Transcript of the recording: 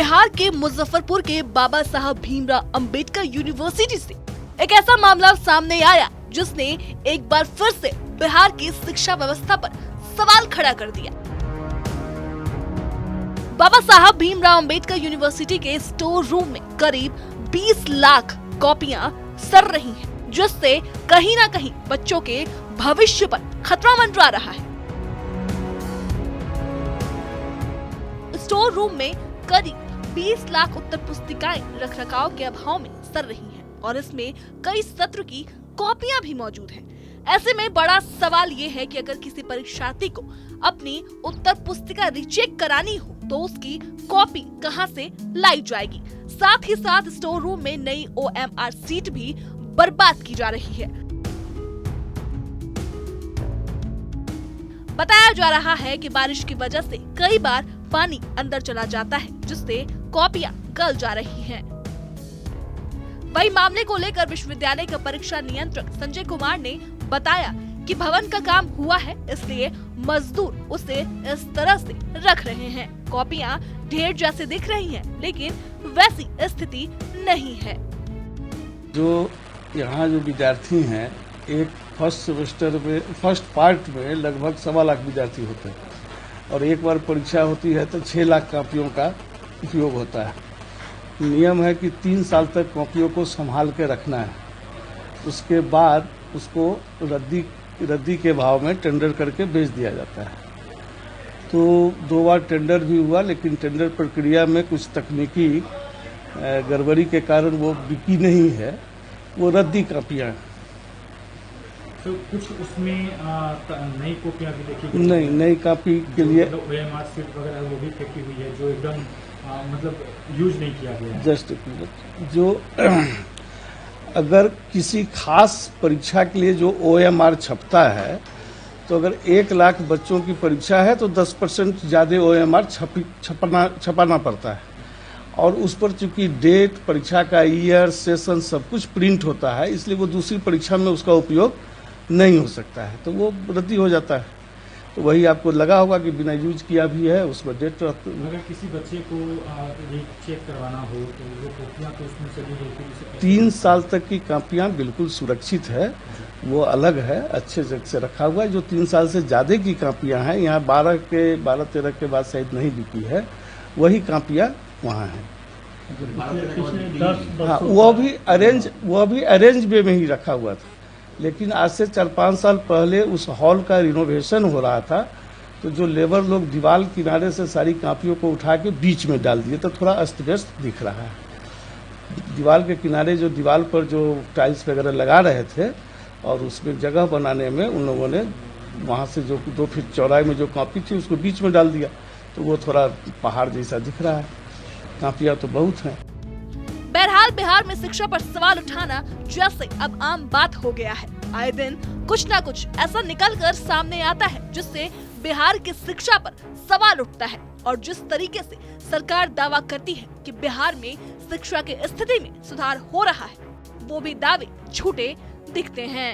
बिहार के मुजफ्फरपुर के बाबा साहब भीमराव अंबेडकर यूनिवर्सिटी से एक ऐसा मामला सामने आया जिसने एक बार फिर से बिहार की शिक्षा व्यवस्था पर सवाल खड़ा कर दिया। बाबा साहब भीमराव अंबेडकर यूनिवर्सिटी के स्टोर रूम में करीब 20 लाख कॉपियां सड़ रही हैं, जिससे कहीं ना कहीं बच्चों के भविष्य पर खतरा मंडरा रहा है। स्टोर रूम में करीब 20 लाख उत्तर पुस्तिकाएं रखरखाव के अभाव में सड़ रही हैं और इसमें कई सत्र की कॉपियां भी मौजूद हैं। ऐसे में बड़ा सवाल ये है कि अगर किसी परीक्षार्थी को अपनी उत्तर पुस्तिका रीचेक करानी हो तो उसकी कॉपी कहां से लाई जाएगी। साथ ही साथ स्टोर रूम में नई OMR सीट भी बर्बाद की जा रही है। बताया जा रहा है कि बारिश की वजह से कई बार पानी अंदर चला जाता है, जिससे कॉपियां गल जा रही हैं। वही मामले को लेकर विश्वविद्यालय का परीक्षा नियंत्रक संजय कुमार ने बताया कि भवन का काम हुआ है, इसलिए मजदूर उसे इस तरह से रख रहे हैं। कॉपियां ढेर जैसे दिख रही हैं, लेकिन वैसी स्थिति नहीं है। जो यहाँ जो विद्यार्थी हैं, एक फर्स्ट सेमेस्टर में फर्स्ट पार्ट में लगभग 1.25 लाख विद्यार्थी होते हैं और एक बार परीक्षा होती है तो 6 लाख कॉपियों का उपयोग होता है। नियम है कि 3 साल तक कॉपियों को संभाल के रखना है, उसके बाद उसको रद्दी के भाव में टेंडर करके बेच दिया जाता है। तो 2 बार टेंडर भी हुआ, लेकिन टेंडर प्रक्रिया में कुछ तकनीकी गड़बड़ी के कारण वो बिकी नहीं है, वो रद्दी कॉपियाँ। तो कुछ उसमें नई कॉपियाँ भी देखी नहीं, नई कॉपी के लिए OMR सीट वगैरह वो भी फेंकी हुई है, जो एकदम मतलब यूज नहीं किया गया है। जस्ट जो अगर किसी खास परीक्षा के लिए जो OMR छपता है, तो अगर 1 लाख बच्चों की परीक्षा है तो 10% ज़्यादा OMR छपाना पड़ता है और उस पर चूंकि डेट, परीक्षा का ईयर, सेशन सब कुछ प्रिंट होता है, इसलिए वो दूसरी परीक्षा में उसका उपयोग नहीं हो सकता है, तो वो रद्दी हो जाता है। तो वही आपको लगा होगा कि बिना यूज किया भी है, उसमें डेट रहती है। अगर किसी बच्चे को चेक करवाना हो तो वो कॉपियाँ तो उसमें चली जाती है। 3 साल तक की कॉपियाँ बिल्कुल सुरक्षित है, वो अलग है, अच्छे जगह से रखा हुआ है। जो 3 साल से ज़्यादा की कॉपियाँ हैं, यहाँ 12-13 के बाद शायद नहीं बिकी है, वही कॉपियाँ वहाँ हैं। हाँ, वो भी अरेंज वे में ही रखा हुआ था। लेकिन आज से 4-5 साल पहले उस हॉल का रिनोवेशन हो रहा था, तो जो लेबर लोग दीवार किनारे से सारी कॉपियों को उठा के बीच में डाल दिए, तो थोड़ा अस्त व्यस्त दिख रहा है। दीवार के किनारे जो दीवार पर जो टाइल्स वगैरह लगा रहे थे और उसमें जगह बनाने में उन लोगों ने वहाँ से जो 2 फीट चौड़ाई में जो कॉपी थी उसको बीच में डाल दिया, तो वो थोड़ा पहाड़ जैसा दिख रहा है। कॉपियाँ तो बहुत हैं। बहरहाल बिहार में शिक्षा पर सवाल उठाना जैसे अब आम बात हो गया है। आए दिन कुछ ना कुछ ऐसा निकल कर सामने आता है जिससे बिहार की शिक्षा पर सवाल उठता है और जिस तरीके से सरकार दावा करती है कि बिहार में शिक्षा की स्थिति में सुधार हो रहा है, वो भी दावे झूठे दिखते हैं।